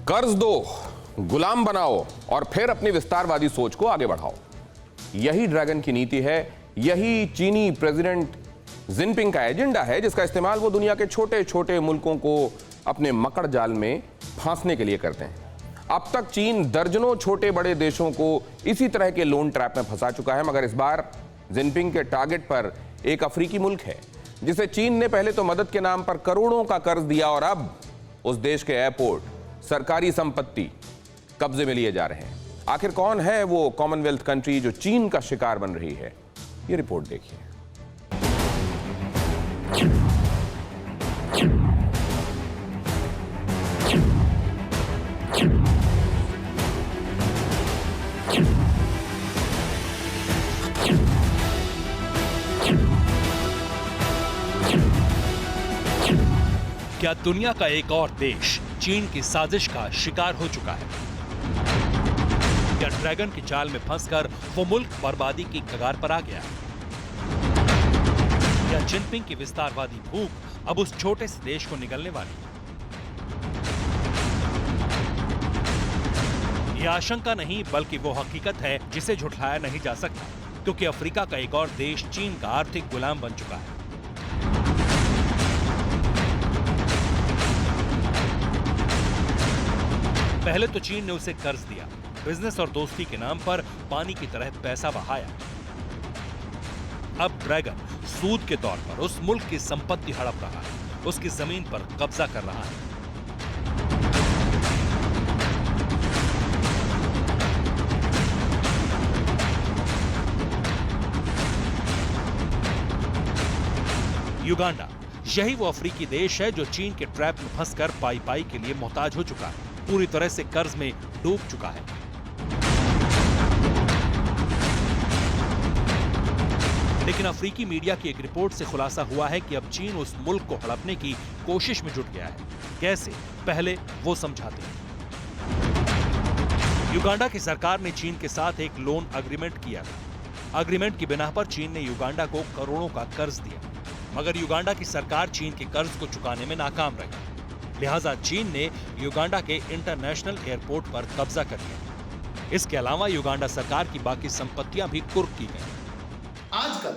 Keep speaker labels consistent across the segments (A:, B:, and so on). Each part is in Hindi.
A: कर्ज दो, गुलाम बनाओ और फिर अपनी विस्तारवादी सोच को आगे बढ़ाओ। यही ड्रैगन की नीति है, यही चीनी प्रेसिडेंट जिनपिंग का एजेंडा है, जिसका इस्तेमाल वो दुनिया के छोटे छोटे मुल्कों को अपने मकड़ जाल में फांसने के लिए करते हैं। अब तक चीन दर्जनों छोटे बड़े देशों को इसी तरह के लोन ट्रैप में फंसा चुका है, मगर इस बार जिनपिंग के टारगेट पर एक अफ्रीकी मुल्क है जिसे चीन ने पहले तो मदद के नाम पर करोड़ों का कर्ज दिया और अब उस देश के एयरपोर्ट, सरकारी संपत्ति कब्जे में लिए जा रहे हैं। आखिर कौन है वो कॉमनवेल्थ कंट्री जो चीन का शिकार बन रही है? ये रिपोर्ट देखिए।
B: क्या दुनिया का एक और देश चीन की साजिश का शिकार हो चुका है? क्या ड्रैगन के जाल में फंसकर वो मुल्क बर्बादी की कगार पर आ गया? क्या जिनपिंग की विस्तारवादी भूख अब उस छोटे से देश को निगलने वाली? यह आशंका नहीं बल्कि वो हकीकत है जिसे झुठलाया नहीं जा सकता, क्योंकि अफ्रीका का एक और देश चीन का आर्थिक गुलाम बन चुका है। पहले तो चीन ने उसे कर्ज दिया, बिजनेस और दोस्ती के नाम पर पानी की तरह पैसा बहाया। अब ड्रैगन सूद के तौर पर उस मुल्क की संपत्ति हड़प रहा है, उसकी जमीन पर कब्जा कर रहा है। युगांडा, यही वो अफ्रीकी देश है जो चीन के ट्रैप में फंसकर पाई पाई के लिए मोहताज हो चुका है, पूरी तरह से कर्ज में डूब चुका है। लेकिन अफ्रीकी मीडिया की एक रिपोर्ट से खुलासा हुआ है कि अब चीन उस मुल्क को हड़पने की कोशिश में जुट गया है। कैसे? पहले वो समझाते हैं। युगांडा की सरकार ने चीन के साथ एक लोन एग्रीमेंट किया था। एग्रीमेंट की बिना पर चीन ने युगांडा को करोड़ों का कर्ज दिया, मगर युगांडा की सरकार चीन के कर्ज को चुकाने में नाकाम रही। लिहाजा चीन ने युगांडा के इंटरनेशनल एयरपोर्ट पर कब्जा कर लिया। इसके अलावा युगांडा सरकार की बाकी संपत्तियां भी कुर्क की गई।
C: आजकल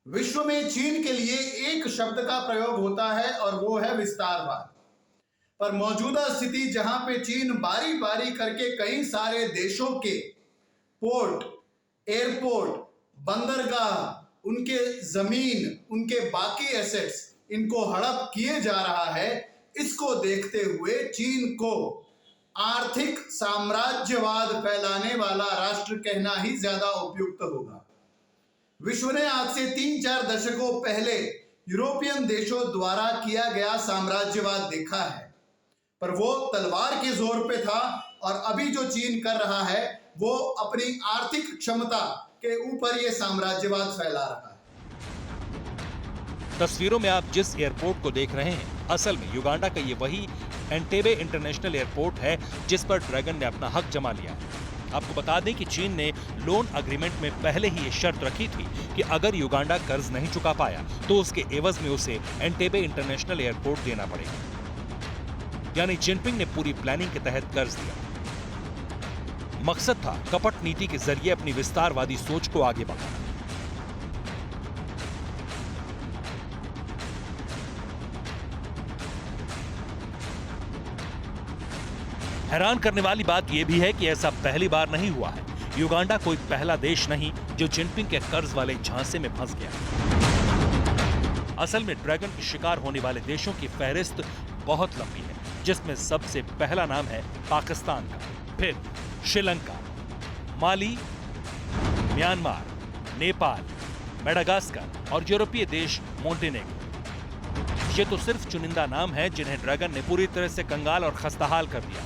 C: विश्व में चीन के लिए एक शब्द का प्रयोग होता है और वो है विस्तारवाद। पर मौजूदा स्थिति जहां पे चीन बारी बारी करके कई सारे देशों के पोर्ट, एयरपोर्ट, बंदरगाह, उनके जमीन, उनके बाकी एसेट्स, इनको हड़प किए जा रहा है, इसको देखते हुए चीन को आर्थिक साम्राज्यवाद फैलाने वाला राष्ट्र कहना ही ज्यादा उपयुक्त होगा। विश्व ने आज से 3-4 दशकों पहले यूरोपियन देशों द्वारा किया गया साम्राज्यवाद देखा है, पर वो तलवार के जोर पे था, और अभी जो चीन कर रहा है वो अपनी आर्थिक क्षमता के ऊपर ये साम्राज्यवाद फैला रहा है।
B: तस्वीरों में आप जिस एयरपोर्ट को देख रहे हैं, असल में युगांडा का ये वही एंटेबे इंटरनेशनल एयरपोर्ट है जिस पर ड्रैगन ने अपना हक जमा लिया है। आपको बता दें कि चीन ने लोन एग्रीमेंट में पहले ही ये शर्त रखी थी कि अगर युगांडा कर्ज नहीं चुका पाया तो उसके एवज में उसे एंटेबे इंटरनेशनल एयरपोर्ट देना पड़ेगा। यानी जिनपिंग ने पूरी प्लानिंग के तहत कर्ज दिया। मकसद था कपट नीति के जरिए अपनी विस्तारवादी सोच को आगे बढ़ाना। हैरान करने वाली बात यह भी है कि ऐसा पहली बार नहीं हुआ है। युगांडा कोई पहला देश नहीं जो जिनपिंग के कर्ज वाले झांसे में फंस गया। असल में ड्रैगन के शिकार होने वाले देशों की फहरिस्त बहुत लंबी है, जिसमें सबसे पहला नाम है पाकिस्तान का, फिर श्रीलंका, माली, म्यांमार, नेपाल, मेडागास्कर और यूरोपीय देश मोंटेनेग्रो। ये तो सिर्फ चुनिंदा नाम है जिन्हें ड्रैगन ने पूरी तरह से कंगाल और खस्ताहाल कर दिया।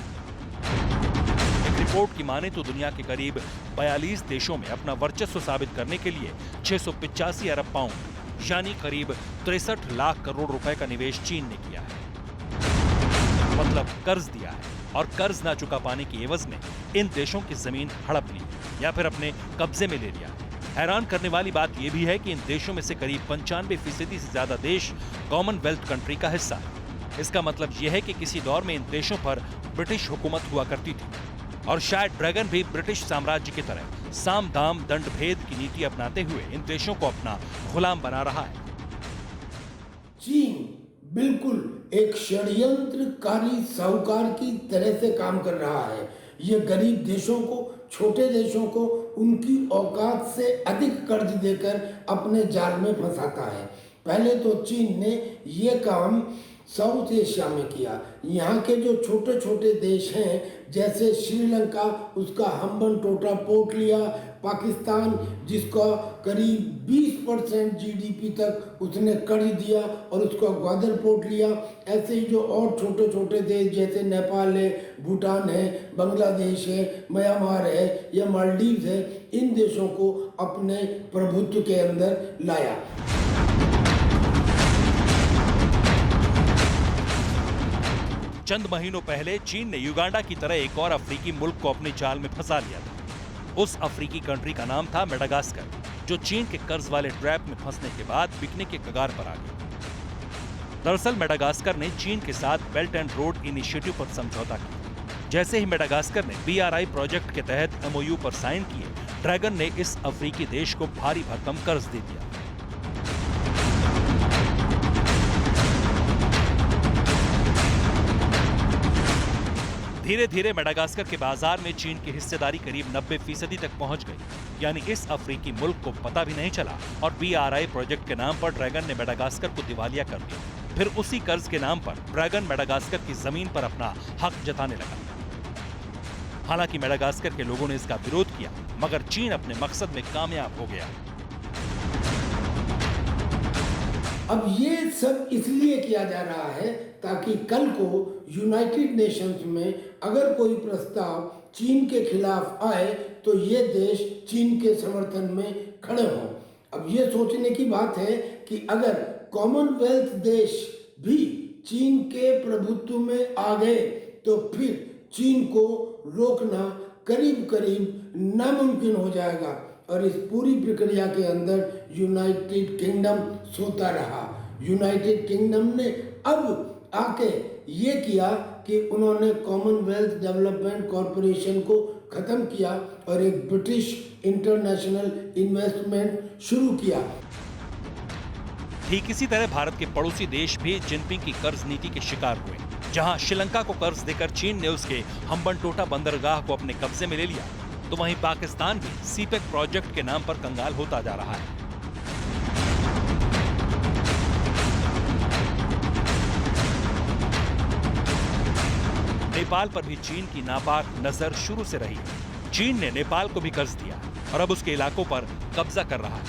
B: रिपोर्ट की माने तो दुनिया के करीब 42 देशों में अपना वर्चस्व साबित करने के लिए 685 अरब पाउंड यानी करीब 63 लाख करोड़ रुपए का निवेश चीन ने किया है। मतलब कर्ज दिया है और कर्ज ना चुका पाने की एवज में इन देशों की जमीन हड़प ली या फिर अपने कब्जे में ले लिया। हैरान करने वाली बात यह भी है कि इन देशों में से करीब 95% से ज्यादा देश कॉमनवेल्थ कंट्री का हिस्सा है। इसका मतलब यह है कि किसी दौर में इन देशों पर ब्रिटिश हुकूमत हुआ करती थी और शायद ड्रैगन भी ब्रिटिश साम्राज्य की तरह साम दाम दंड भेद की नीति अपनाते हुए इन देशों को अपना गुलाम बना रहा है।
D: चीन बिल्कुल एक षड्यंत्रकारी साहूकार की तरह से काम कर रहा है। ये गरीब देशों को, छोटे देशों को उनकी औकात से अधिक कर्ज देकर अपने जाल में फंसाता है। पहले तो चीन ने ये काम साउथ एशिया में किया। यहाँ के जो छोटे छोटे देश हैं जैसे श्रीलंका, उसका हम्बनटोटा पोर्ट लिया, पाकिस्तान जिसका करीब 20% जीडीपी तक उसने कर्ज दिया और उसका ग्वादर पोर्ट लिया। ऐसे ही जो और छोटे छोटे देश जैसे नेपाल है, भूटान है, बांग्लादेश है, म्यांमार है या मालदीव है, इन देशों को अपने प्रभुत्व के अंदर लाया।
B: चंद महीनों पहले चीन ने युगांडा की तरह एक और अफ्रीकी मुल्क को अपने जाल में फंसा लिया था। उस अफ्रीकी कंट्री का नाम था मेडागास्कर, जो चीन के कर्ज वाले ट्रैप में फंसने के बाद बिकने के कगार पर आ गया। दरअसल मेडागास्कर ने चीन के साथ बेल्ट एंड रोड इनिशिएटिव पर समझौता किया। जैसे ही मेडागास्कर ने BRI प्रोजेक्ट के तहत MOU पर साइन किए, ड्रैगन ने इस अफ्रीकी देश को भारी भरकम कर्ज दे दिया। धीरे धीरे मेडागास्कर के बाजार में चीन की हिस्सेदारी करीब 90% तक पहुंच गई। यानी इस अफ्रीकी मुल्क को पता भी नहीं चला और BRI प्रोजेक्ट के नाम पर ड्रैगन ने मेडागास्कर को दिवालिया कर दिया। फिर उसी कर्ज के नाम पर ड्रैगन मेडागास्कर की जमीन पर अपना हक जताने लगा। हालांकि मेडागास्कर के लोगों ने इसका विरोध किया, मगर चीन अपने मकसद में कामयाब हो गया।
D: अब ये सब इसलिए किया जा रहा है ताकि कल को यूनाइटेड नेशंस में अगर कोई प्रस्ताव चीन के खिलाफ आए तो ये देश चीन के समर्थन में खड़े हों। अब ये सोचने की बात है कि अगर कॉमनवेल्थ देश भी चीन के प्रभुत्व में आ गए तो फिर चीन को रोकना करीब करीब नामुमकिन हो जाएगा। और इस पूरी प्रक्रिया के अंदर यूनाइटेड किंगडम सोता रहा। यूनाइटेड किंगडम ने अब आके ये किया कि उन्होंने कॉमनवेल्थ डेवलपमेंट कॉरपोरेशन को खत्म किया और एक ब्रिटिश इंटरनेशनल इन्वेस्टमेंट शुरू किया।
B: ठीक इसी तरह भारत के पड़ोसी देश भी जिनपिंग की कर्ज नीति के शिकार हुए। जहां श्रीलंका को कर्ज देकर चीन ने उसके हम्बनटोटा बंदरगाह को अपने कब्जे में ले लिया, तो वहीं पाकिस्तान भी सीपेक प्रोजेक्ट के नाम पर कंगाल होता जा रहा है। नेपाल पर भी चीन की नापाक नजर शुरू से रही है। चीन ने नेपाल को भी कर्ज दिया और अब उसके इलाकों पर कब्जा कर रहा है।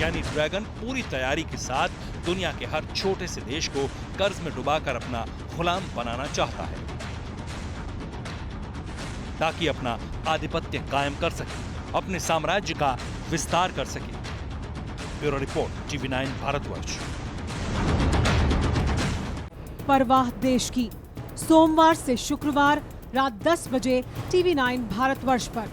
B: यानी ड्रैगन पूरी तैयारी के साथ दुनिया के हर छोटे से देश को कर्ज में डुबाकर अपना गुलाम बनाना चाहता है, ताकि अपना आधिपत्य कायम कर सके, अपने साम्राज्य का विस्तार कर सके। Bureau report, TV9 Bharatvarsh.
E: परवाह देश की, सोमवार से शुक्रवार रात 10 बजे TV9 भारतवर्ष पर।